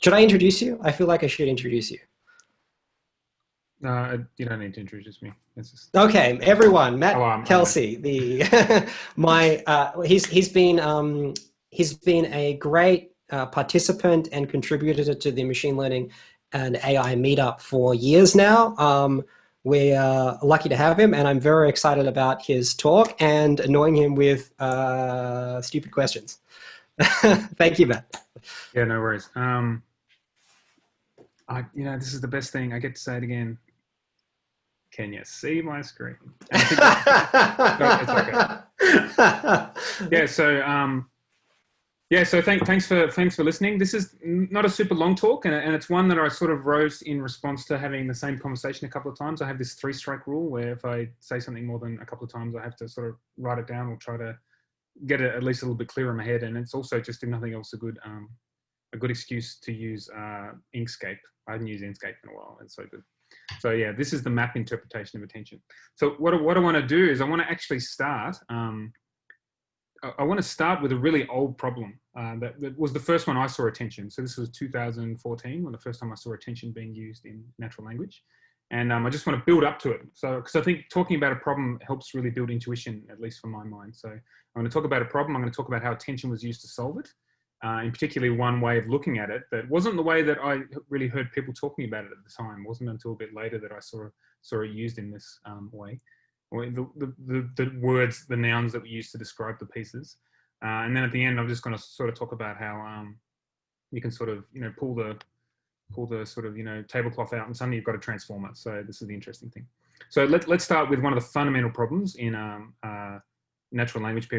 Should I introduce you? I feel like I should introduce you. You don't need to introduce me. It's just, Okay, everyone, oh, Matt I'm Matt. Kelcey, the he's been a great participant and contributor to the machine learning and AI meetup for years now. We're lucky to have him, and I'm very excited about his talk and annoying him with stupid questions. Thank you, Matt. Yeah, no worries. This is the best thing. I get to say it again. Can you see my screen? And I think no, it's okay. Yeah. So thanks for listening. This is not a super long talk, and it's one that I sort of wrote in response to having the same conversation a couple of times. I have this 3-strike rule where if I say something more than a couple of times, I have to sort of write it down or try to get it at least a little bit clearer in my head. And it's also just, if nothing else, a good excuse to use Inkscape. I haven't used Inkscape in a while, and so yeah, this is the map interpretation of attention. So what I want to do is I want to actually start. I want to start with a really old problem that was the first one I saw attention. So this was 2014, when the first time I saw attention being used in natural language. And I just want to build up to it. So, because I think talking about a problem helps really build intuition, at least from my mind. So I'm going to talk about a problem. I'm going to talk about how attention was used to solve it. In particularly one way of looking at it that wasn't the way that I really heard people talking about it at the time. It wasn't until a bit later that I saw it used in this way. Or the words, the nouns that we use to describe the pieces. And then at the end, I'm just going to sort of talk about how you can sort of, pull the sort of, tablecloth out and suddenly you've got a transformer. So this is the interesting thing. So let's start with one of the fundamental problems in natural language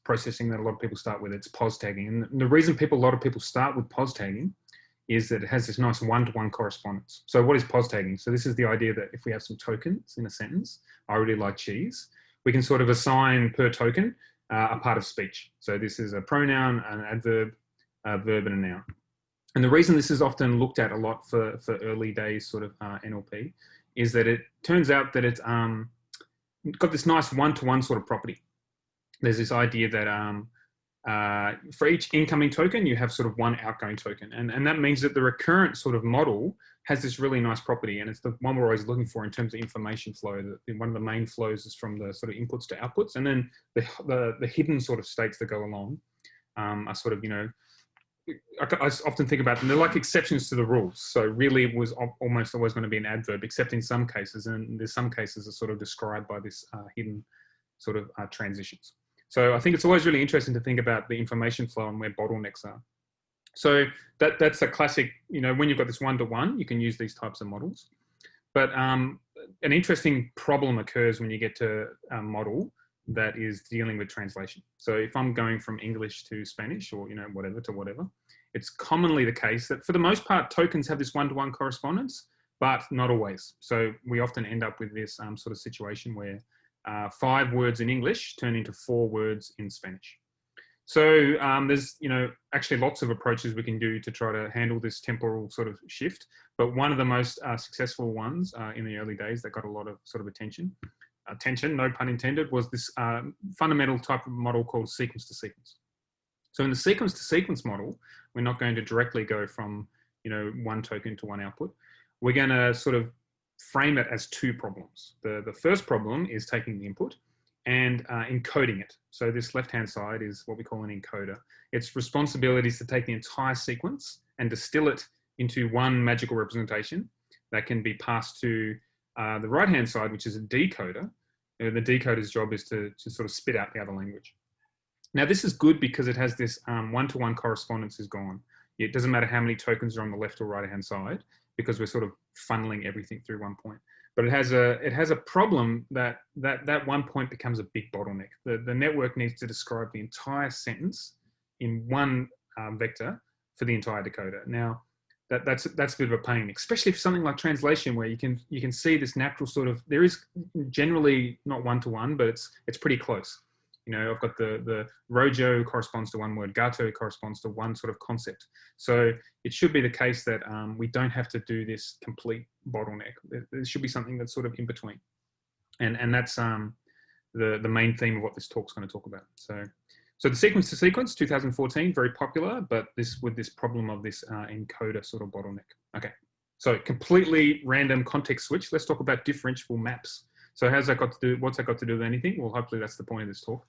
processing that a lot of people start with. It's pos tagging. And the reason a lot of people start with pos tagging is that it has this nice one-to-one correspondence. So what is pos tagging? So this is the idea that if we have some tokens in a sentence, I really like cheese, we can sort of assign per token a part of speech. So this is a pronoun, an adverb, a verb, and a noun. And the reason this is often looked at a lot for early days sort of NLP is that it turns out that it's got this nice one-to-one sort of property. There's this idea that for each incoming token, you have sort of one outgoing token. And that means that the recurrent sort of model has this really nice property. And it's the one we're always looking for in terms of information flow. One of the main flows is from the sort of inputs to outputs. And then the hidden sort of states that go along are sort of, I often think about them. They're like exceptions to the rules. So really it was almost always going to be an adverb, except in some cases. And there's some cases that are sort of described by this hidden sort of transitions. So I think it's always really interesting to think about the information flow and where bottlenecks are. So that's a classic, when you've got this one-to-one, you can use these types of models. But an interesting problem occurs when you get to a model that is dealing with translation. So if I'm going from English to Spanish or, whatever to whatever, it's commonly the case that for the most part, tokens have this one-to-one correspondence, but not always. So we often end up with this sort of situation where 5 words in English turn into 4 words in Spanish. So there's, actually lots of approaches we can do to try to handle this temporal sort of shift. But one of the most successful ones in the early days that got a lot of sort of attention, no pun intended, was this fundamental type of model called sequence to sequence. So in the sequence to sequence model, we're not going to directly go from, one token to one output. We're going to sort of frame it as 2 problems. The first problem is taking the input and encoding it. So this left-hand side is what we call an encoder. Its responsibility is to take the entire sequence and distill it into one magical representation that can be passed to the right-hand side, which is a decoder. The decoder's job is to sort of spit out the other language. Now this is good because it has this one-to-one correspondence is gone. It doesn't matter how many tokens are on the left or right-hand side, because we're sort of funneling everything through one point. But it has a problem that one point becomes a big bottleneck. The network needs to describe the entire sentence in one vector for the entire decoder. Now, that's a bit of a pain, especially for something like translation, where you can see this natural sort of, there is generally not one-to-one, but it's pretty close. I've got the rojo corresponds to one word, gato corresponds to one sort of concept. So it should be the case that we don't have to do this complete bottleneck. There should be something that's sort of in between. And that's the main theme of what this talk's going to talk about. So So the sequence to sequence, 2014, very popular, but with this problem of this encoder sort of bottleneck. Okay, so completely random context switch. Let's talk about differentiable maps. So what's that got to do with anything? Well, hopefully that's the point of this talk.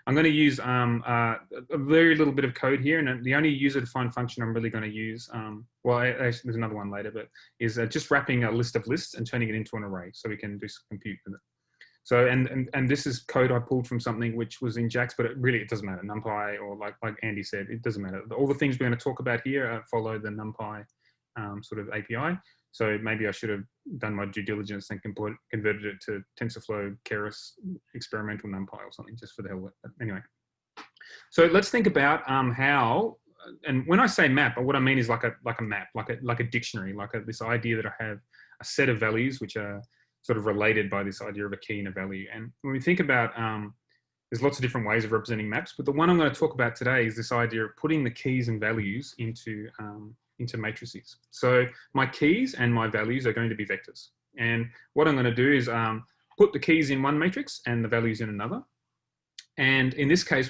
I'm going to use a very little bit of code here, and the only user-defined function I'm really going to use, well, actually, there's another one later, but is just wrapping a list of lists and turning it into an array so we can do some compute with it. So, and this is code I pulled from something which was in JAX, but it doesn't matter. NumPy, or like Andy said, it doesn't matter. All the things we're going to talk about here follow the NumPy sort of API. So maybe I should have done my due diligence and converted it to TensorFlow, Keras, experimental NumPy or something, just for the hell of it. But anyway, so let's think about how. And when I say map, what I mean is like a map, like a dictionary, this idea that I have a set of values which are sort of related by this idea of a key and a value. And when we think about, there's lots of different ways of representing maps, but the one I'm going to talk about today is this idea of putting the keys and values into matrices. So my keys and my values are going to be vectors. And what I'm going to do is put the keys in one matrix and the values in another. And in this case,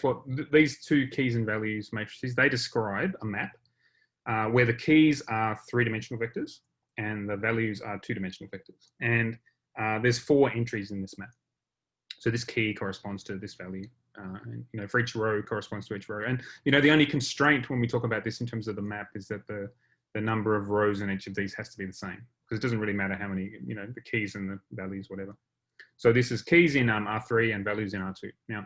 these two keys and values matrices, they describe a map where the keys are three-dimensional vectors and the values are two-dimensional vectors. And there's 4 entries in this map. So this key corresponds to this value. And, for each row corresponds to each row. And, the only constraint when we talk about this in terms of the map is that the number of rows in each of these has to be the same, because it doesn't really matter how many, the keys and the values, whatever. So this is keys in R3 and values in R2. Now,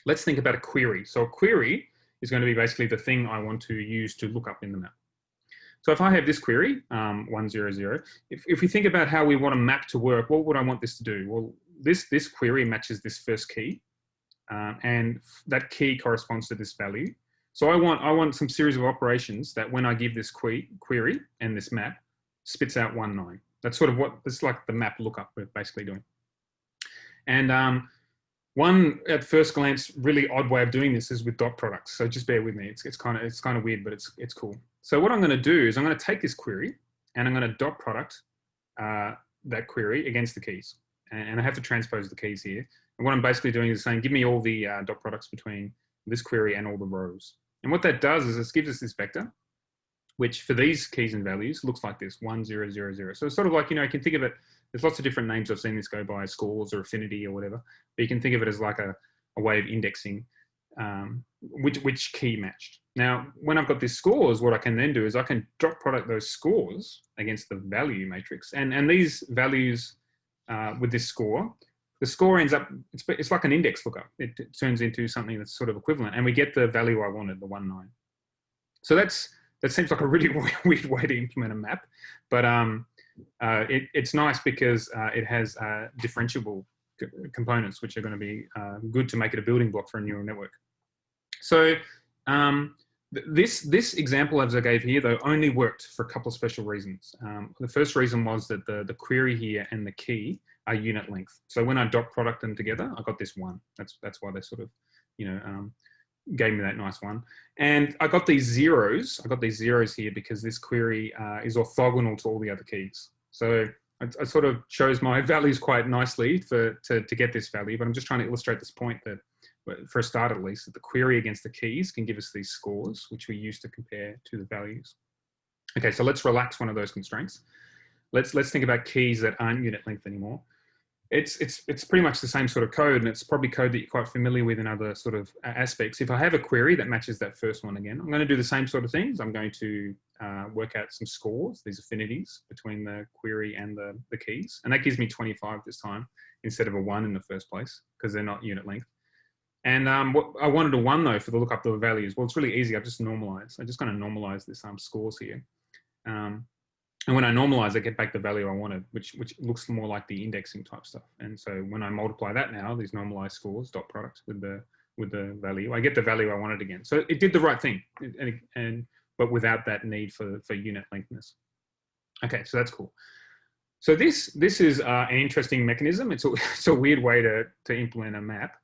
let's think about a query. So a query is going to be basically the thing I want to use to look up in the map. So if I have this query, 100, if we think about how we want a map to work, what would I want this to do? Well, this query matches this first key, and that key corresponds to this value. So I want some series of operations that when I give this query and this map spits out 19. That's sort of it's like the map lookup we're basically doing. And one at first glance really odd way of doing this is with dot products. So just bear with me. It's kind of weird, but it's cool. So what I'm going to do is I'm going to take this query and I'm going to dot product that query against the keys. And I have to transpose the keys here. And what I'm basically doing is saying, give me all the dot products between this query and all the rows. And what that does is it gives us this vector, which for these keys and values looks like this, 1, 0, 0, 0. So it's sort of like, you can think of it, there's lots of different names I've seen this go by, scores or affinity or whatever, but you can think of it as like a way of indexing which key matched. Now, when I've got these scores, what I can then do is I can dot product those scores against the value matrix. And these values with this score, the score ends up, it's like an index lookup. It turns into something that's sort of equivalent, and we get the value I wanted, the 19. So that seems like a really weird way to implement a map, but it's nice because it has differentiable components, which are going to be good to make it a building block for a neural network. So this example, as I gave here, though, only worked for a couple of special reasons. The first reason was that the query here and the key are unit length. So when I dot product them together, I got this 1. That's why they sort of, gave me that nice 1. And I got these zeros. I got these zeros here because this query is orthogonal to all the other keys. So I sort of chose my values quite nicely to get this value, but I'm just trying to illustrate this point that, for a start at least, that the query against the keys can give us these scores, which we use to compare to the values. Okay, so let's relax one of those constraints. Let's think about keys that aren't unit length anymore. It's pretty much the same sort of code, and it's probably code that you're quite familiar with in other sort of aspects. If I have a query that matches that first one again, I'm going to do the same sort of things. I'm going to work out some scores, these affinities between the query and the keys. And that gives me 25 this time instead of a 1 in the first place, because they're not unit length. And what I wanted a 1 though for the lookup of the values. Well, it's really easy. I've just normalized. I'm just going to normalize this scores here. And when I normalize, I get back the value I wanted, which looks more like the indexing type stuff. And so when I multiply that now, these normalized scores, dot product with the value, I get the value I wanted again. So it did the right thing, but without that need for unit lengthness. Okay, so that's cool. So this is an interesting mechanism. It's a weird way to implement a map,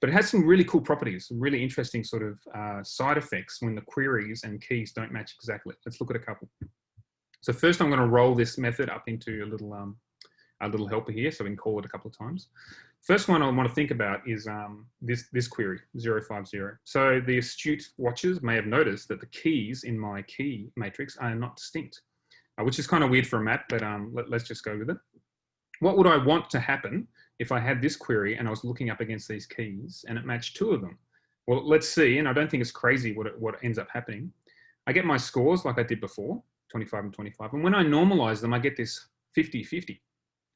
but it has some really cool properties, some really interesting sort of side effects when the queries and keys don't match exactly. Let's look at a couple. So first, I'm going to roll this method up into a little helper here, so we can call it a couple of times. First one I want to think about is this query, 050. So the astute watchers may have noticed that the keys in my key matrix are not distinct, which is kind of weird for a map, but let's just go with it. What would I want to happen if I had this query and I was looking up against these keys and it matched 2 of them? Well, let's see, and I don't think it's crazy what ends up happening. I get my scores like I did before, 25 and 25, and when I normalize them, I get this 50-50.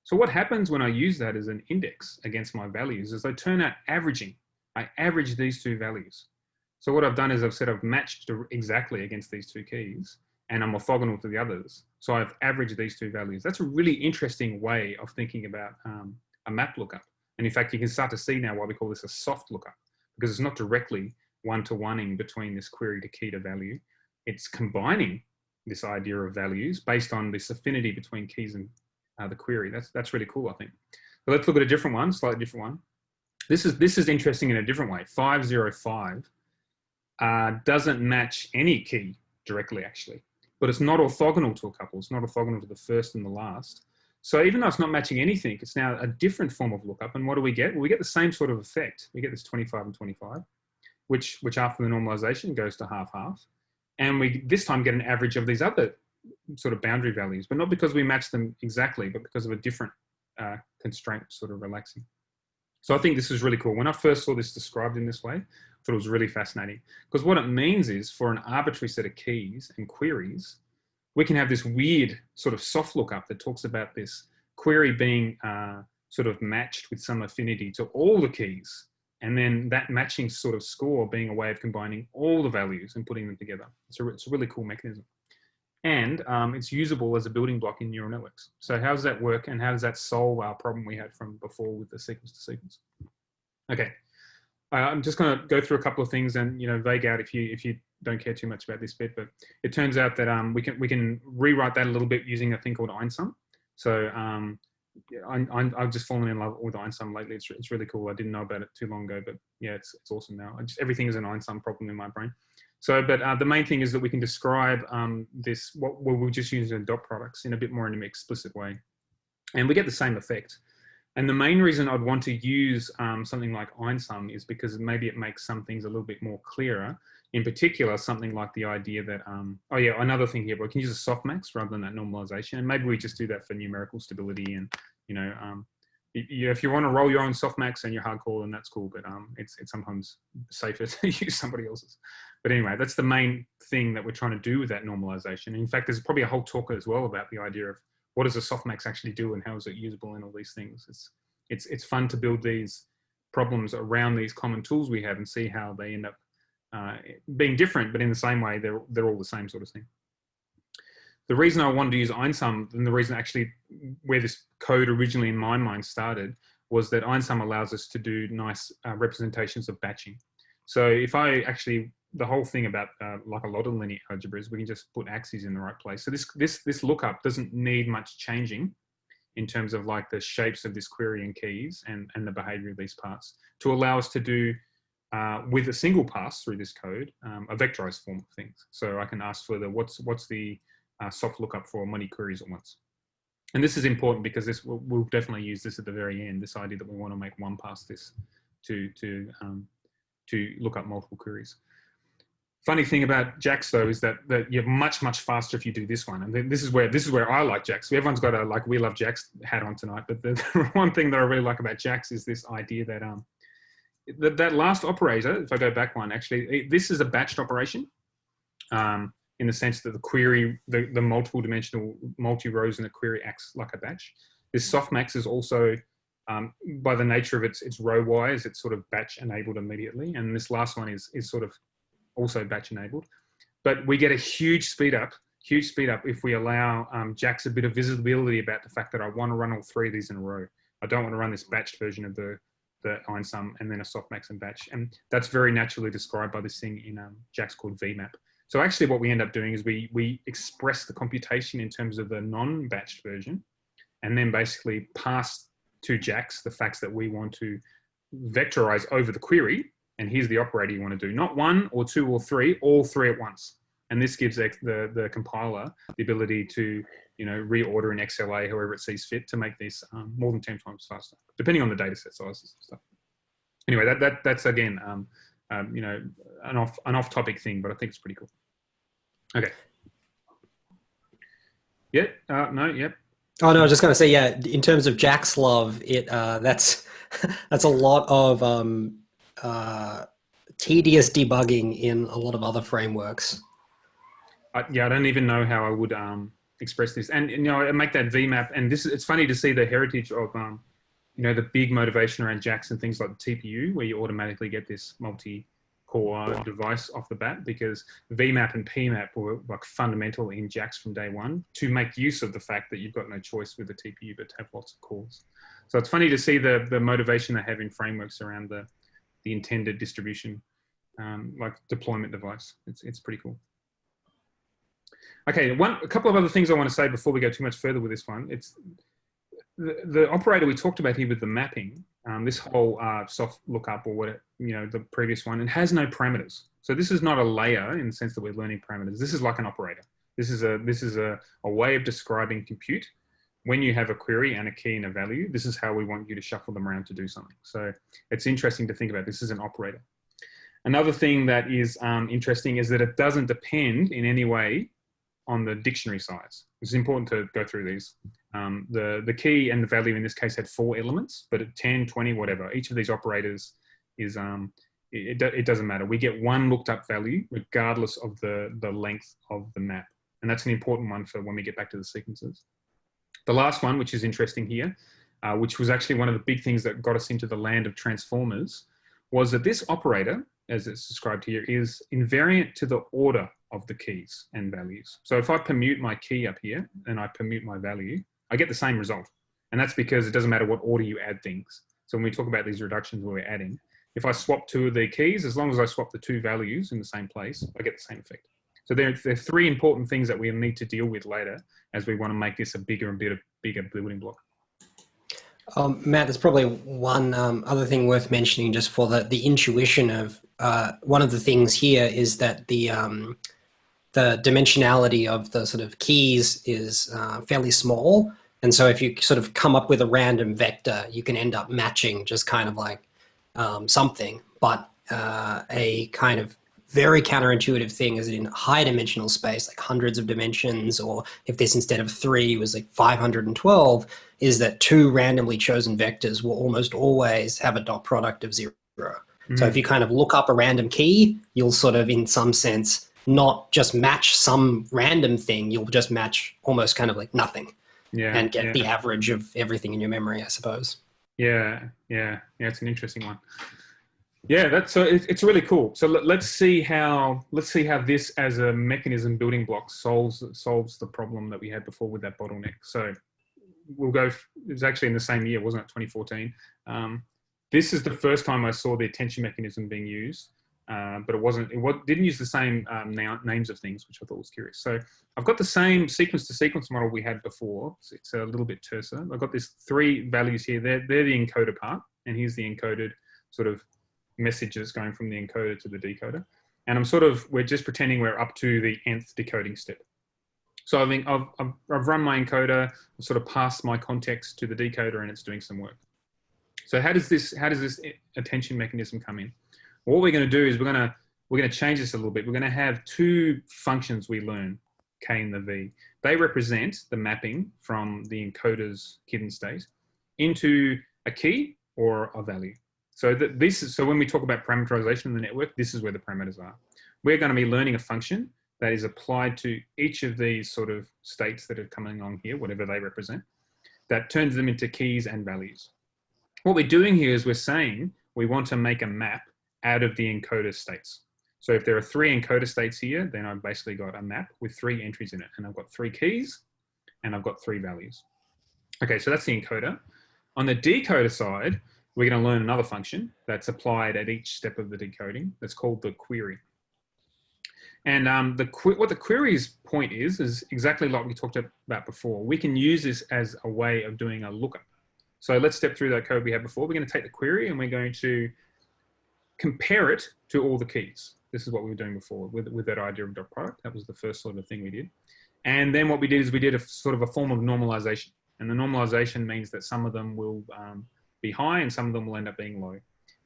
So what happens when I use that as an index against my values is they turn out averaging. I average these 2 values. So what I've done is I've said I've matched exactly against these 2 keys, and I'm orthogonal to the others. So I've averaged these 2 values. That's a really interesting way of thinking about a map lookup. And in fact, you can start to see now why we call this a soft lookup, because it's not directly one-to-oneing between this query to key to value. It's combining this idea of values based on this affinity between keys and the query. That's really cool, I think. But let's look at a different one, slightly different one. This is interesting in a different way. 505 doesn't match any key directly, actually, but it's not orthogonal to a couple. It's not orthogonal to the first and the last. So even though it's not matching anything, it's now a different form of lookup. And what do we get? Well, we get the same sort of effect. We get this 25 and 25, which after the normalization goes to half-half. And we this time get an average of these other sort of boundary values, but not because we match them exactly, but because of a different constraint sort of relaxing. So I think this is really cool. When I first saw this described in this way, I thought it was really fascinating, because what it means is for an arbitrary set of keys and queries, we can have this weird sort of soft lookup that talks about this query being sort of matched with some affinity to all the keys, and then that matching sort of score being a way of combining all the values and putting them together. So it's a really cool mechanism. And it's usable as a building block in neural networks. So how does that work, and how does that solve our problem we had from before with the sequence to sequence? Okay, I'm just going to go through a couple of things and vague out if you don't care too much about this bit. But it turns out that we can rewrite that a little bit using a thing called IronSum. So I've just fallen in love with IronSum lately. It's really cool. I didn't know about it too long ago, but yeah, it's awesome now. Everything is an IronSum problem in my brain. So, but the main thing is that we can describe what we're just using dot products in a bit more in an explicit way, and we get the same effect. And the main reason I'd want to use something like IronSum is because maybe it makes some things a little bit more clearer. In particular, something like the idea that, oh yeah, another thing here, but we can use a softmax rather than that normalization. And maybe we just do that for numerical stability. And, if you want to roll your own softmax and you're hardcore, then that's cool. But it's sometimes safer to use somebody else's. But anyway, that's the main thing that we're trying to do with that normalization. In fact, there's probably a whole talk as well about the idea of what does a softmax actually do and how is it usable in all these things. It's fun to build these problems around these common tools we have and see how they end up being different, but in the same way, they're all the same sort of thing. The reason I wanted to use IronSum, and the reason actually where this code originally in my mind started, was that IronSum allows us to do nice representations of batching. So if I actually, the whole thing about like a lot of linear algebra is we can just put axes in the right place. So this lookup doesn't need much changing in terms of like the shapes of this query and keys and the behavior of these parts to allow us to do with a single pass through this code, a vectorized form of things. So I can ask for what's the soft lookup for many queries at once. And this is important because we'll definitely use this at the very end, this idea that we want to make one pass this to look up multiple queries. Funny thing about JAX though is that you're much faster if you do this one, and this is where I like JAX. Everyone's got a like we love JAX hat on tonight, but the one thing that I really like about JAX is this idea that that last operator, if I go back one, actually this is a batched operation in the sense that the query, the multiple dimensional multi-rows in the query acts like a batch. This softmax is also by the nature of its row wise, it's sort of batch enabled immediately, and this last one is sort of also batch enabled. But we get a huge speed up if we allow JAX a bit of visibility about the fact that I want to run all 3 of these in a row. I don't want to run this batched version of the IronSum and then a softmax and batch. And that's very naturally described by this thing in JAX called Vmap. So actually what we end up doing is we express the computation in terms of the non-batched version and then basically pass to JAX the facts that we want to vectorize over the query. And here's the operator you want to do, not 1 or 2 or 3, all 3 at once. And this gives the compiler the ability to, reorder in XLA however it sees fit to make this more than 10 times faster, depending on the data set sizes and stuff. Anyway, that's again, an off-topic thing, but I think it's pretty cool. Okay. Yeah. No. Yep. Oh no, I was just going to say, yeah. In terms of Jack's love, that's a lot of tedious debugging in a lot of other frameworks. I don't even know how I would express this, and I make that Vmap, and it's funny to see the heritage of the big motivation around Jacks and things like the TPU, where you automatically get this multi-core device off the bat, because Vmap and PMap were like fundamental in Jacks from day one to make use of the fact that you've got no choice with the TPU but to have lots of cores. So it's funny to see the motivation they have in frameworks around the intended distribution, like deployment device. It's pretty cool. Okay, a couple of other things I want to say before we go too much further with this one. It's the operator we talked about here with the mapping, this whole soft lookup or what, the previous one, it has no parameters. So this is not a layer in the sense that we're learning parameters. This is like an operator. This is a way of describing compute. When you have a query and a key and a value, this is how we want you to shuffle them around to do something. So it's interesting to think about this as an operator. Another thing that is interesting is that it doesn't depend in any way on the dictionary size. It's important to go through these. The key and the value in this case had 4 elements, but at 10, 20, whatever, each of these operators is, it doesn't matter. We get one looked up value regardless of the length of the map. And that's an important one for when we get back to the sequences. The last one, which is interesting here, which was actually one of the big things that got us into the land of transformers, was that this operator, as it's described here, is invariant to the order of the keys and values. So if I permute my key up here and I permute my value, I get the same result. And that's because it doesn't matter what order you add things. So when we talk about these reductions where we're adding, if I swap 2 of the keys, as long as I swap the 2 values in the same place, I get the same effect. So there are 3 important things that we need to deal with later as we want to make this a bigger and bigger building block. Matt, there's probably one other thing worth mentioning just for the intuition of one of the things here is that the dimensionality of the sort of keys is fairly small. And so if you sort of come up with a random vector, you can end up matching just kind of like something. But a kind of very counterintuitive thing is in high dimensional space, like hundreds of dimensions, or if this instead of 3 was like 512, is that 2 randomly chosen vectors will almost always have a dot product of 0. Mm-hmm. So if you kind of look up a random key, you'll sort of, in some sense, not just match some random thing, you'll just match almost kind of like nothing. Yeah, and get the average of everything in your memory, I suppose. Yeah, it's an interesting one. Yeah, it's really cool. So let's see how this as a mechanism building block solves the problem that we had before with that bottleneck. So we'll go. It was actually in the same year, wasn't it? 2014. This is the first time I saw the attention mechanism being used, but it didn't use the same names of things, which I thought was curious. So I've got the same sequence to sequence model we had before. So it's a little bit terser. I've got these 3 values here. They're the encoder part, and here's the encoded sort of messages going from the encoder to the decoder. And we're just pretending we're up to the nth decoding step. So I've run my encoder, I've sort of passed my context to the decoder, and it's doing some work. So how does this attention mechanism come in? Well, what we're going to do is we're going to change this a little bit. We're going to have 2 functions we learn, K and the V. They represent the mapping from the encoder's hidden state into a key or a value. So when we talk about parameterization in the network, this is where the parameters are. We're going to be learning a function that is applied to each of these sort of states that are coming along here, whatever they represent, that turns them into keys and values. What we're doing here is we're saying we want to make a map out of the encoder states. So if there are 3 encoder states here, then I've basically got a map with 3 entries in it, and I've got 3 keys and I've got 3 values. Okay, so that's the encoder. On the decoder side, we're going to learn another function that's applied at each step of the decoding. That's called the query. And what the query's point is exactly like we talked about before. We can use this as a way of doing a lookup. So let's step through that code we had before. We're going to take the query and we're going to compare it to all the keys. This is what we were doing before with that idea of dot product. That was the first sort of thing we did. And then what we did is we did a sort of a form of normalization. And the normalization means that some of them will be high and some of them will end up being low.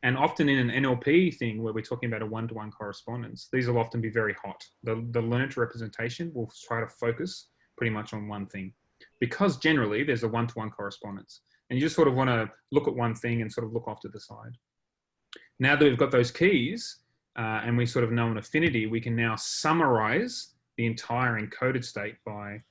And often in an NLP thing where we're talking about a one-to-one correspondence, these will often be very hot. The learned representation will try to focus pretty much on one thing, because generally there's a one-to-one correspondence. And you just sort of want to look at one thing and sort of look off to the side. Now that we've got those keys and we sort of know an affinity, we can now summarize the entire encoded state by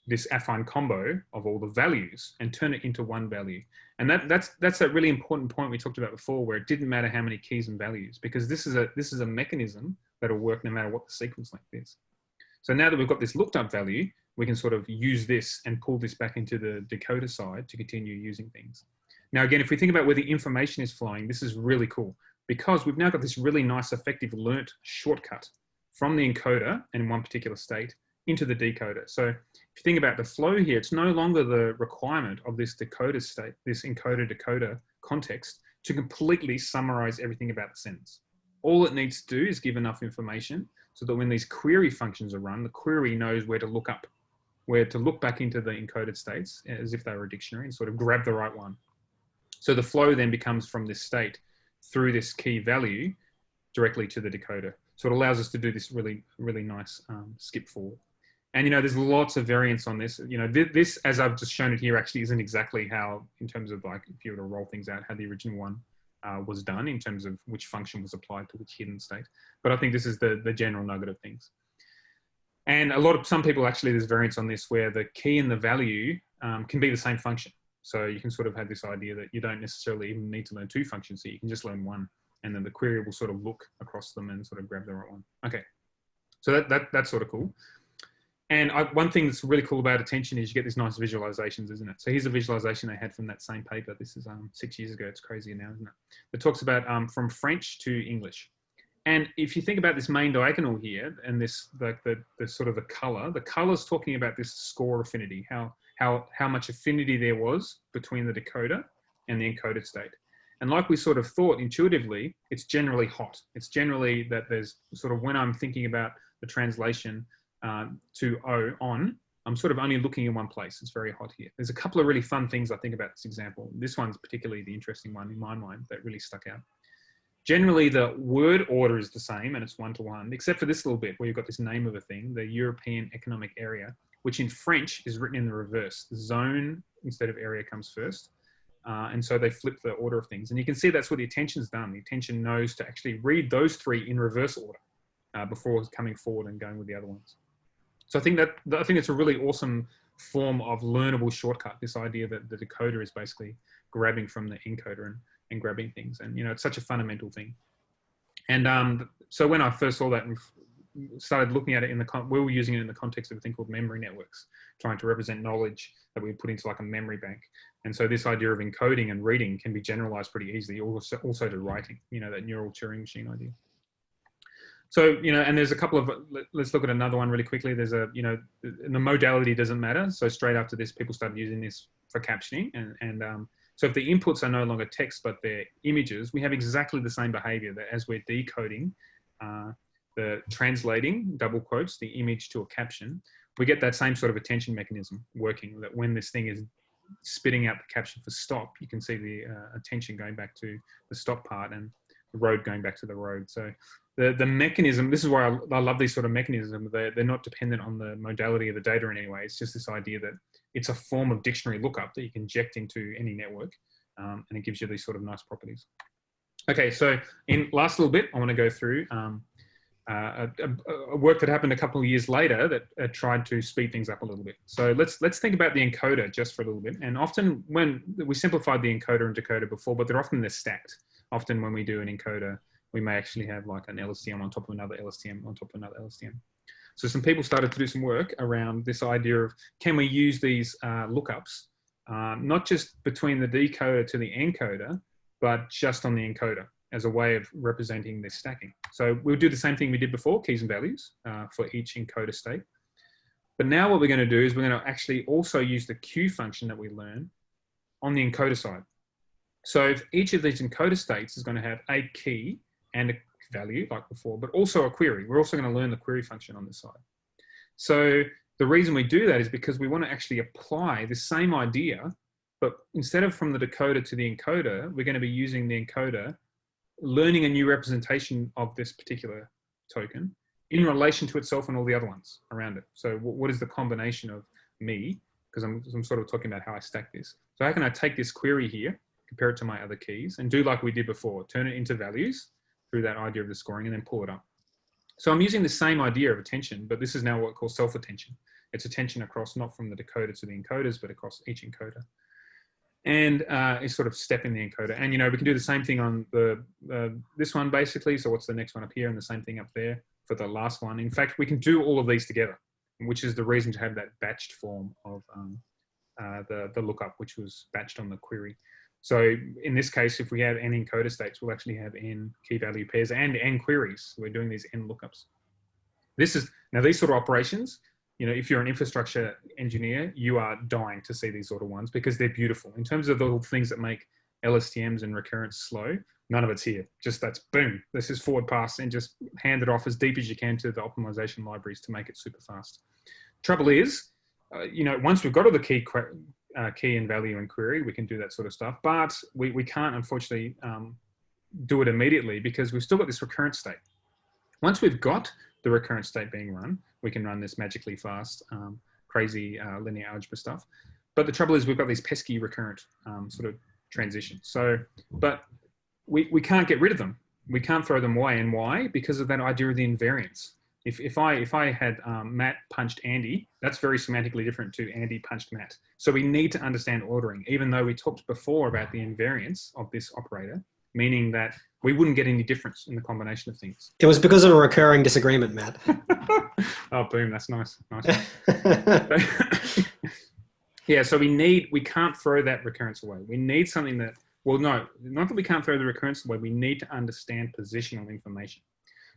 this affine combo of all the values and turn it into one value. And that's that really important point we talked about before, where it didn't matter how many keys and values, because this is a mechanism that'll work no matter what the sequence length is. So now that we've got this looked up value, we can sort of use this and pull this back into the decoder side to continue using things. Now, again, if we think about where the information is flowing, this is really cool, because we've now got this really nice, effective learnt shortcut from the encoder and in one particular state into the decoder. So if you think about the flow here, it's no longer the requirement of this decoder state, this encoder-decoder context, to completely summarize everything about the sentence. All it needs to do is give enough information so that when these query functions are run, the query knows where to look up, where to look back into the encoded states as if they were a dictionary and sort of grab the right one. So the flow then becomes from this state through this key value directly to the decoder. So it allows us to do this really, really nice skip forward. And, you know, there's lots of variants on this. You know, this, as I've just shown it here, actually isn't exactly how, in terms of like, if you were to roll things out, how the original one was done in terms of which function was applied to which hidden state. But I think this is the general nugget of things. And some people actually, there's variants on this where the key and the value can be the same function. So you can sort of have this idea that you don't necessarily even need to learn two functions here. You can just learn one, and then the query will sort of look across them and sort of grab the right one. Okay, so that's sort of cool. And one thing that's really cool about attention is you get these nice visualizations, isn't it? So here's a visualization they had from that same paper. This is 6 years ago. It's crazy now, isn't it? It talks about from French to English. And if you think about this main diagonal here and this, the sort of the color's talking about this score affinity, how much affinity there was between the decoder and the encoded state. And like we sort of thought intuitively, it's generally hot. It's generally that there's sort of, when I'm thinking about the translation to on, I'm sort of only looking in one place. It's very hot here. There's a couple of really fun things I think about this example. This one's particularly the interesting one in my mind that really stuck out. Generally, the word order is the same and it's one-to-one, except for this little bit where you've got this name of a thing, the European Economic Area, which in French is written in the reverse. The zone instead of area comes first. And so they flip the order of things. And you can see that's what the attention's done. The attention knows to actually read those three in reverse order before coming forward and going with the other ones. So I think it's a really awesome form of learnable shortcut, this idea that the decoder is basically grabbing from the encoder and grabbing things. And, you know, it's such a fundamental thing. And so when I first saw that and started looking at it we were using it in the context of a thing called memory networks, trying to represent knowledge that we put into like a memory bank. And so this idea of encoding and reading can be generalized pretty easily, also to writing, you know, that Neuralturing Machine idea. So, you know, and there's a couple of, let's look at another one really quickly. There's a, you know, the modality doesn't matter. So straight after this, people started using this for captioning. So if the inputs are no longer text, but they're images, we have exactly the same behavior that as we're decoding, the translating, double quotes, the image to a caption, we get that same sort of attention mechanism working, that when this thing is spitting out the caption for stop, you can see the attention going back to the stop part and the road going back to the road. So the mechanism, this is why I love these sort of mechanisms. They're not dependent on the modality of the data in any way. It's just this idea that it's a form of dictionary lookup that you can inject into any network, and it gives you these sort of nice properties. Okay, so in last little bit, I want to go through a work that happened a couple of years later that tried to speed things up a little bit. So let's think about the encoder just for a little bit. And often when we simplified the encoder and decoder before, but they're stacked. Often when we do an encoder, we may actually have like an LSTM on top of another LSTM on top of another LSTM. So some people started to do some work around this idea of, can we use these lookups, not just between the decoder to the encoder, but just on the encoder as a way of representing this stacking. So we'll do the same thing we did before, keys and values for each encoder state. But now what we're going to do is we're going to actually also use the Q function that we learn on the encoder side. So if each of these encoder states is going to have a key and a value like before, but also a query. We're also going to learn the query function on this side. So the reason we do that is because we want to actually apply the same idea, but instead of from the decoder to the encoder, we're going to be using the encoder, learning a new representation of this particular token in relation to itself and all the other ones around it. So what is the combination of me? Because I'm sort of talking about how I stack this. So how can I take this query here, compare it to my other keys, and do like we did before, turn it into values through that idea of the scoring and then pull it up. So I'm using the same idea of attention, but this is now what we call self-attention. It's attention across, not from the decoder to the encoders, but across each encoder. And it's sort of step in the encoder. And, you know, we can do the same thing on this one, basically. So what's the next one up here and the same thing up there for the last one. In fact, we can do all of these together, which is the reason to have that batched form of the lookup, which was batched on the query. So in this case, if we have n encoder states, we'll actually have n key value pairs and n queries. We're doing these n lookups. Now these sort of operations, you know, if you're an infrastructure engineer, you are dying to see these sort of ones because they're beautiful. In terms of the things that make LSTMs and recurrence slow, none of it's here. Just that's boom. This is forward pass and just hand it off as deep as you can to the optimization libraries to make it super fast. Trouble is, you know, once we've got all the key and value and query, we can do that sort of stuff. But we can't, unfortunately, do it immediately because we've still got this recurrent state. Once we've got the recurrent state being run, we can run this magically fast, crazy linear algebra stuff. But the trouble is we've got these pesky recurrent sort of transitions. So, but we can't get rid of them. We can't throw them away. And why? Because of that idea of the invariance. If I had Matt punched Andy, that's very semantically different to Andy punched Matt. So we need to understand ordering, even though we talked before about the invariance of this operator, meaning that we wouldn't get any difference in the combination of things. It was because of a recurring disagreement, Matt. Oh, boom, that's nice. Yeah, so we can't throw that recurrence away. We need something that, well, no, not that we can't throw the recurrence away, we need to understand positional information.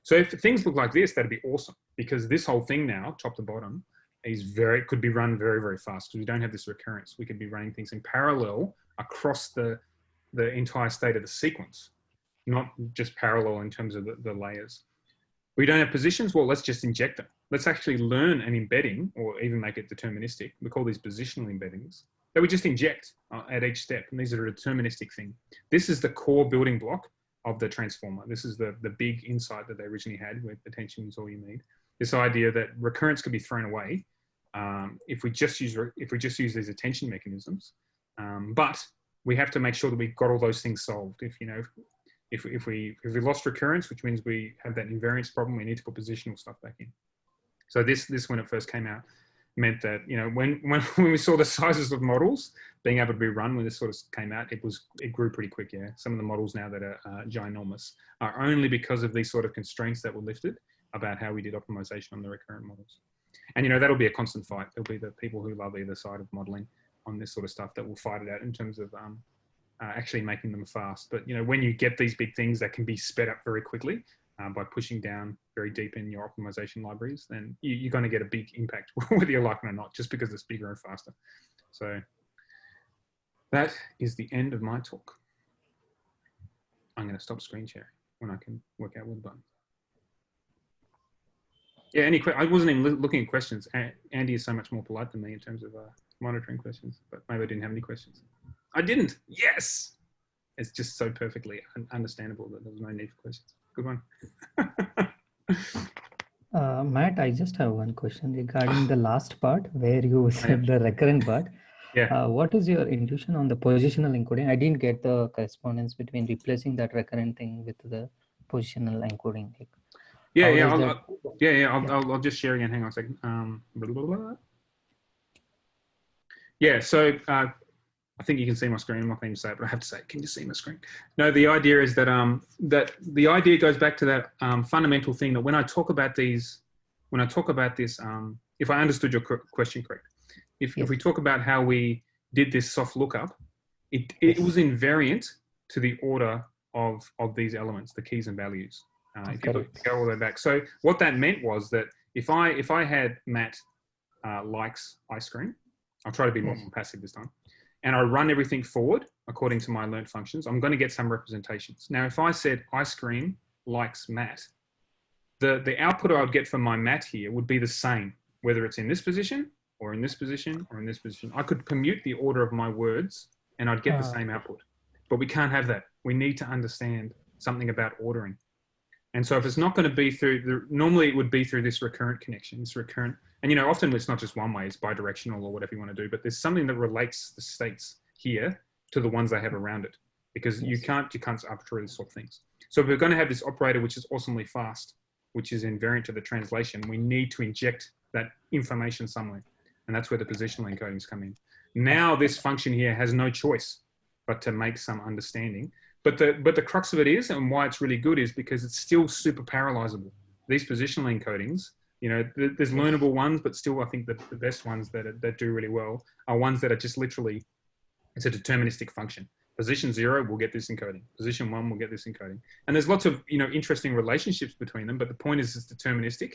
So if things look like this, that'd be awesome because this whole thing now, top to bottom, could be run very, very fast because we don't have this recurrence. We could be running things in parallel across the entire state of the sequence, not just parallel in terms of the layers. We don't have positions. Well, let's just inject them. Let's actually learn an embedding or even make it deterministic. We call these positional embeddings that we just inject at each step. And these are a deterministic thing. This is the core building block of the transformer. This is the big insight that they originally had with attention is all you need. This idea that recurrence could be thrown away if we just use these attention mechanisms. But we have to make sure that we've got all those things solved. If we lost recurrence, which means we have that invariance problem, we need to put positional stuff back in. So this when it first came out meant that, you know, when we saw the sizes of models being able to be run when this sort of came out, it grew pretty quick. Yeah, some of the models now that are ginormous are only because of these sort of constraints that were lifted about how we did optimization on the recurrent models. And, you know, that'll be a constant fight. There'll be the people who love either side of modeling on this sort of stuff that will fight it out in terms of actually making them fast. But, you know, when you get these big things that can be sped up very quickly by pushing down very deep in your optimization libraries, then you're going to get a big impact, whether you like it or not, just because it's bigger and faster. So that is the end of my talk. I'm going to stop screen sharing when I can work out with the button. Yeah, I wasn't even looking at questions. Andy is so much more polite than me in terms of monitoring questions, but maybe I didn't have any questions. I didn't. Yes. It's just so perfectly understandable that there was no need for questions. Good one. Matt, I just have one question regarding the last part where you said the recurrent part. Yeah. What is your intuition on the positional encoding? I didn't get the correspondence between replacing that recurrent thing with the positional encoding. I'll just share again. Hang on a second. Yeah, so I think you can see my screen. I'm not going to say it, but I have to say it. Can you see my screen? No, the idea is that the idea goes back to that fundamental thing that when I talk about this, if I understood your question correct, if we talk about how we did this soft lookup, it was invariant to the order of these elements, the keys and values. If you go all the way back. So what that meant was that if I had Matt likes ice cream, I'll try to be more passive this time, and I run everything forward according to my learnt functions, I'm going to get some representations. Now, if I said ice cream likes mat, the output I would get from my mat here would be the same, whether it's in this position or in this position or in this position. I could permute the order of my words and I'd get the same output. But we can't have that. We need to understand something about ordering. And so if it's not going to be through, normally it would be through this recurrent connection, this recurrent, and you know, often it's not just one way, it's bidirectional or whatever you want to do, but there's something that relates the states here to the ones they have around it, because you can't arbitrarily swap things. So if we're going to have this operator, which is awesomely fast, which is invariant to the translation, we need to inject that information somewhere. And that's where the positional encodings come in. Now this function here has no choice but to make some understanding. But the crux of it is, and why it's really good, is because it's still super parallelizable. These positional encodings, you know, there's learnable ones, but still I think the best ones that do really well are ones that are just literally, it's a deterministic function. Position 0 will get this encoding. Position 1 will get this encoding. And there's lots of, you know, interesting relationships between them, but the point is it's deterministic,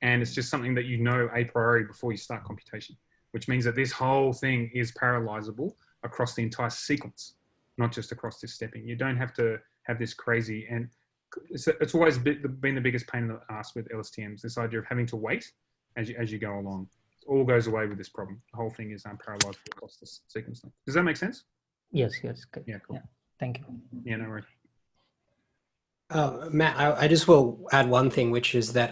and it's just something that you know a priori before you start computation, which means that this whole thing is parallelizable across the entire sequence, not just across this stepping. You don't have to have this crazy, and it's always been the biggest pain in the ass with LSTMs, this idea of having to wait as you go along. It all goes away with this problem. The whole thing is parallelizable across this sequence length. Does that make sense? Yes, yes. Good. Yeah, cool. Yeah, thank you. Yeah, no worries. Matt, I just will add one thing, which is that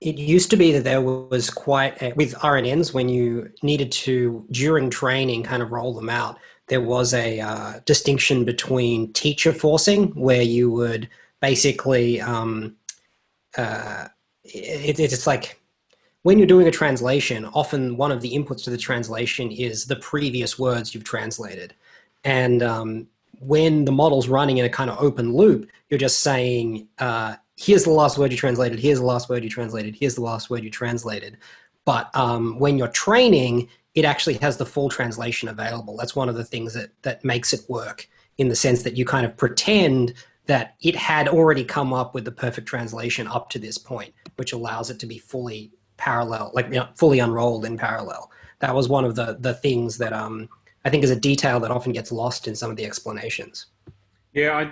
it used to be that there was quite, with RNNs, when you needed to, during training, kind of roll them out, there was a distinction between teacher forcing, where you would basically, it's like, when you're doing a translation, often one of the inputs to the translation is the previous words you've translated. And when the model's running in a kind of open loop, you're just saying, here's the last word you translated, here's the last word you translated, here's the last word you translated. But when you're training, it actually has the full translation available. That's one of the things that makes it work, in the sense that you kind of pretend that it had already come up with the perfect translation up to this point, which allows it to be fully parallel, like, you know, fully unrolled in parallel. That was one of the things that I think is a detail that often gets lost in some of the explanations. Yeah,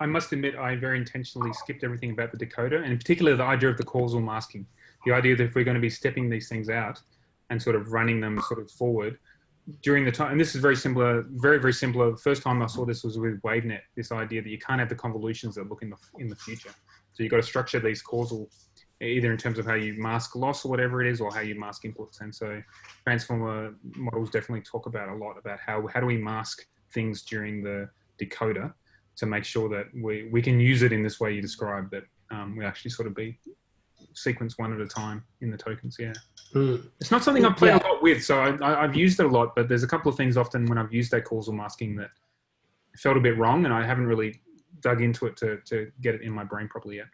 I must admit, I very intentionally skipped everything about the decoder, and in particular the idea of the causal masking. The idea that if we're going to be stepping these things out and sort of running them sort of forward during the time, and this is very similar, very, very similar. The first time I saw this was with WaveNet, this idea that you can't have the convolutions that look in the future. So you've got to structure these causal, either in terms of how you mask loss or whatever it is, or how you mask inputs. And so transformer models definitely talk about a lot about how do we mask things during the decoder to make sure that we can use it in this way you described, that we actually sort of be sequence one at a time in the tokens. Yeah. It's not something I've played a lot with, so I've used it a lot, but there's a couple of things often when I've used that causal masking that felt a bit wrong, and I haven't really dug into it to get it in my brain properly yet.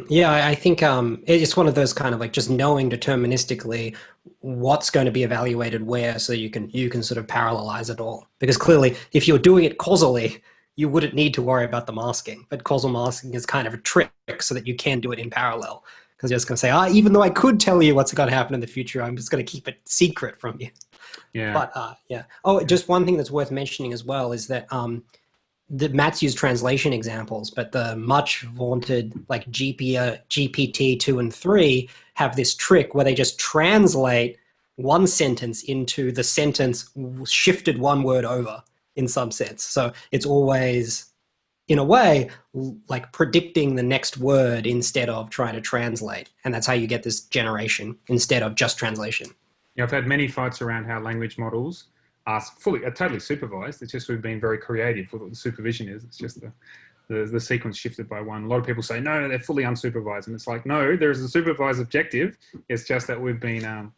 Yeah, I think it's one of those kind of like just knowing deterministically what's going to be evaluated where, so you can sort of parallelize it all. Because clearly, if you're doing it causally, you wouldn't need to worry about the masking. But causal masking is kind of a trick so that you can do it in parallel. Because you're just going to say, even though I could tell you what's going to happen in the future, I'm just going to keep it secret from you. Yeah. But yeah. Oh, just one thing that's worth mentioning as well is that the Matt's used translation examples, but the much vaunted like GPT 2 and 3 have this trick where they just translate one sentence into the sentence shifted one word over in some sense. So it's always, in a way, like predicting the next word instead of trying to translate. And that's how you get this generation instead of just translation. Yeah, I've had many fights around how language models are totally supervised. It's just we've been very creative with what the supervision is. It's just the sequence shifted by one. A lot of people say, no, they're fully unsupervised. And it's like, no, there's a supervised objective. It's just that we've been, and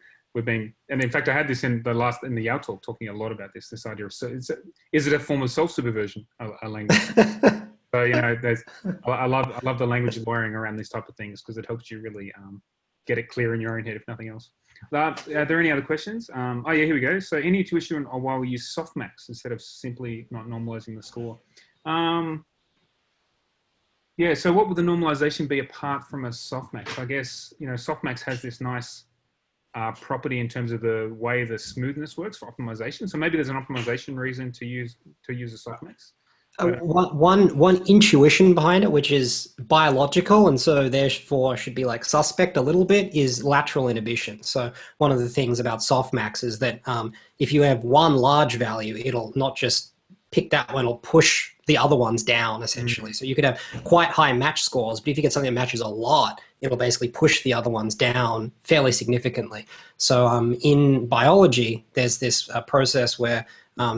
in fact, I had this in the Yao talk talking a lot about this idea of, is it a form of self-supervision, a language? So, you know, I love the language lawyering around these type of things, because it helps you really get it clear in your own head, if nothing else. Are there any other questions? Oh yeah, here we go. So any tuition or why we use softmax instead of simply not normalizing the score? Yeah, so what would the normalization be apart from a softmax? I guess, you know, softmax has this nice property in terms of the way the smoothness works for optimization. So maybe there's an optimization reason to use a softmax. One intuition behind it, which is biological, and so therefore should be like suspect a little bit, is lateral inhibition. So one of the things about softmax is that if you have one large value, it'll not just pick that one, it'll push the other ones down essentially. So you could have quite high match scores, but if you get something that matches a lot, it'll basically push the other ones down fairly significantly. So in biology, there's this process where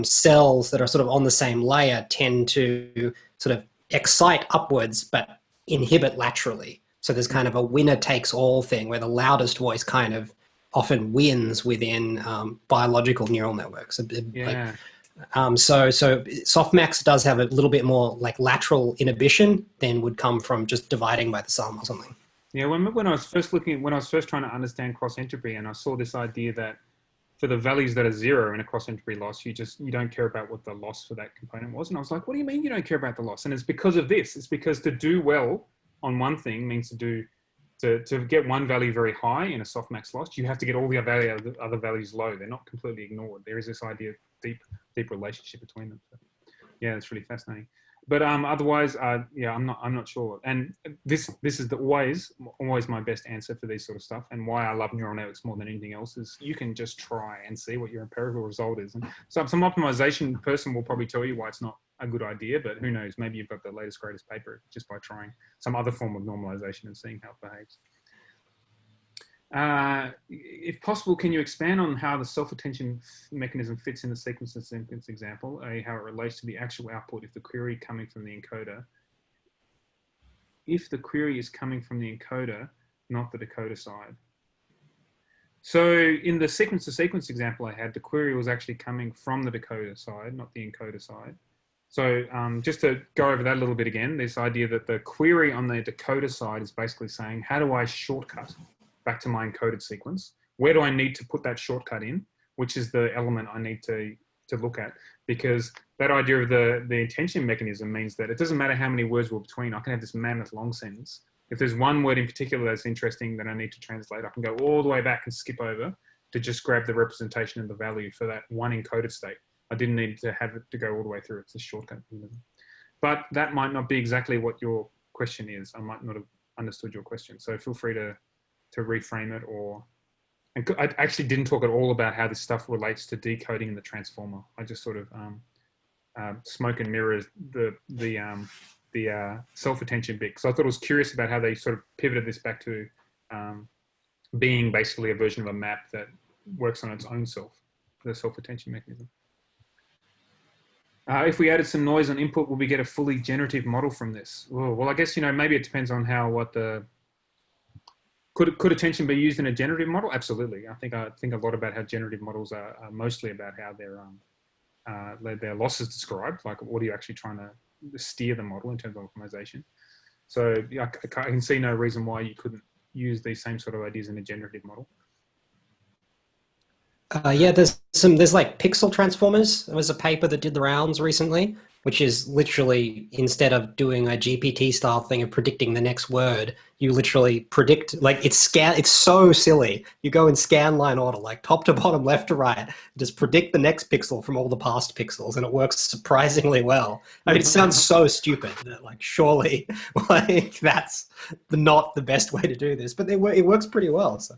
cells that are sort of on the same layer tend to sort of excite upwards but inhibit laterally. So there's kind of a winner takes all thing where the loudest voice kind of often wins within biological neural networks. Yeah. So softmax does have a little bit more like lateral inhibition than would come from just dividing by the sum or something. Yeah, when I was first trying to understand cross entropy, and I saw this idea that for the values that are 0 in a cross entropy loss, you don't care about what the loss for that component was. And I was like, what do you mean you don't care about the loss? And it's because of this. It's because to do well on one thing means to get one value very high in a softmax loss, you have to get all the other values low. They're not completely ignored. There is this idea of deep relationship between them. So, yeah, it's really fascinating. But otherwise, yeah, I'm not sure. And this is always my best answer for these sort of stuff. And why I love neural networks more than anything else is you can just try and see what your empirical result is. And so some optimization person will probably tell you why it's not a good idea, but who knows? Maybe you've got the latest greatest paper just by trying some other form of normalization and seeing how it behaves. If possible, can you expand on how the self-attention mechanism fits in the sequence to sequence example, how it relates to the actual output if the query coming from the encoder? If the query is coming from the encoder, not the decoder side. So in the sequence to sequence example I had, the query was actually coming from the decoder side, not the encoder side. So just to go over that a little bit again, this idea that the query on the decoder side is basically saying, how do I shortcut back to my encoded sequence? Where do I need to put that shortcut in? Which is the element I need to look at? Because that idea of the attention mechanism means that it doesn't matter how many words were between. I can have this mammoth long sentence. If there's one word in particular that's interesting that I need to translate, I can go all the way back and skip over to just grab the representation of the value for that one encoded state. I didn't need to have it to go all the way through. It's a shortcut. But that might not be exactly what your question is. I might not have understood your question. So feel free to reframe it, or I actually didn't talk at all about how this stuff relates to decoding in the transformer. I just sort of smoke and mirror the self-attention bit. So I thought it was curious about how they sort of pivoted this back to being basically a version of a map that works on its own self, the self-attention mechanism. If we added some noise on input, will we get a fully generative model from this? Oh, well, I guess, maybe it depends on could attention be used in a generative model? Absolutely. I think a lot about how generative models are mostly about how their loss is described. Like, what are you actually trying to steer the model in terms of optimization? So I can see no reason why you couldn't use these same sort of ideas in a generative model. Yeah, there's like pixel transformers. There was a paper that did the rounds recently, which is literally, instead of doing a GPT style thing of predicting the next word, you literally predict, like it's so silly. You go in scan line order, like top to bottom, left to right, just predict the next pixel from all the past pixels, and it works surprisingly well. I mean, it sounds so stupid that like surely like that's not the best way to do this, but it works pretty well. So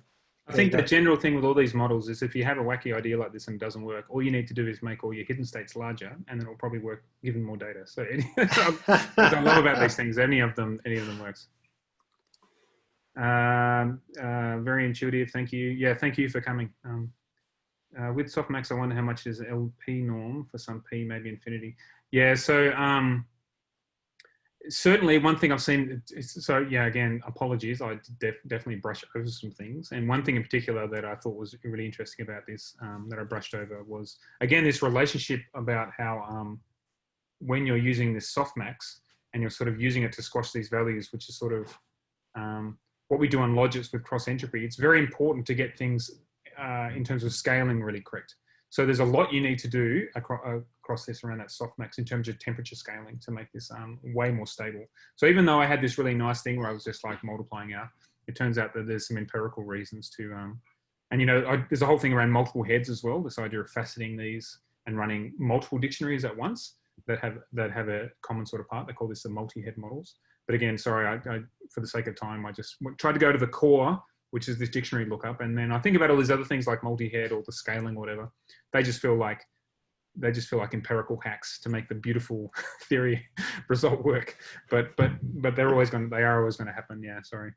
I think the general thing with all these models is if you have a wacky idea like this and it doesn't work, all you need to do is make all your hidden states larger, and then it'll probably work given more data. So what I love about these things, any of them works. Very intuitive. Thank you. Yeah, thank you for coming. With softmax, I wonder how much is LP norm for some P, maybe infinity. Yeah, so certainly one thing I've seen, so yeah, again, apologies, I definitely brush over some things. And one thing in particular that I thought was really interesting about this, that I brushed over, was, again, this relationship about how when you're using this softmax and you're sort of using it to squash these values, which is sort of what we do on logics with cross entropy, it's very important to get things in terms of scaling really correct. So there's a lot you need to do across this around that softmax in terms of temperature scaling to make this way more stable. So even though I had this really nice thing where I was just like multiplying out, it turns out that there's some empirical reasons to, and there's a whole thing around multiple heads as well, this idea of faceting these and running multiple dictionaries at once. that have a common sort of part. They call this the multi-head models. But again, sorry, I for the sake of time, I just tried to go to the core, which is this dictionary lookup, and then I think about all these other things like multi-head or the scaling or whatever. They just feel like empirical hacks to make the beautiful theory result work. But they are always going to happen. Yeah, sorry.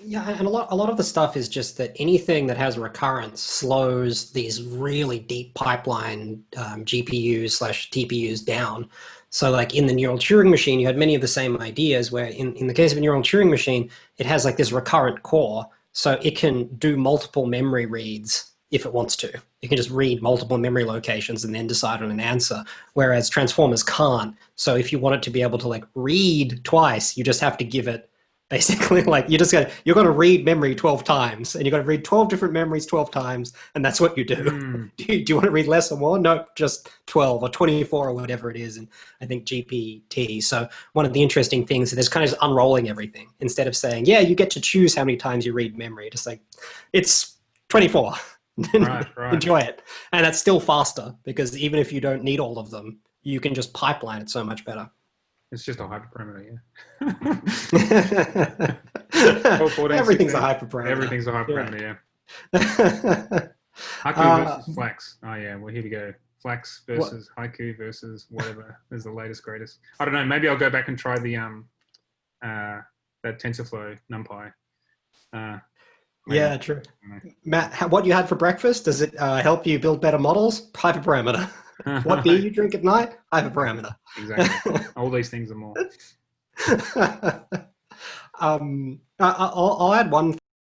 Yeah, and a lot of the stuff is just that anything that has recurrence slows these really deep pipeline GPUs/TPUs down. So like in the neural Turing machine, you had many of the same ideas where in the case of a neural Turing machine, it has like this recurrent core. So it can do multiple memory reads if it wants to. It can just read multiple memory locations and then decide on an answer, whereas transformers can't. So if you want it to be able to like read twice, you just have to give it basically like you're going to read memory 12 times and you're going to read 12 different memories 12 times. And that's what you do. Do you want to read less or more? No, just 12 or 24 or whatever it is. And I think GPT. So one of the interesting things is kind of just unrolling everything instead of saying, yeah, you get to choose how many times you read memory. Just like it's 24. Right. Enjoy it. And that's still faster because even if you don't need all of them, you can just pipeline it so much better. It's just a hyperparameter, yeah. 14, Everything's 16, a hyperparameter. Everything's a hyperparameter, yeah. Haiku versus Flax. Oh, yeah, well, here we go. Flax versus Haiku versus whatever is the latest, greatest. I don't know, maybe I'll go back and try the that TensorFlow NumPy. Yeah, true. Matt, what you had for breakfast, does it help you build better models? Hyperparameter. What beer you drink at night? Hyperparameter. Exactly. All these things and more. I'll add one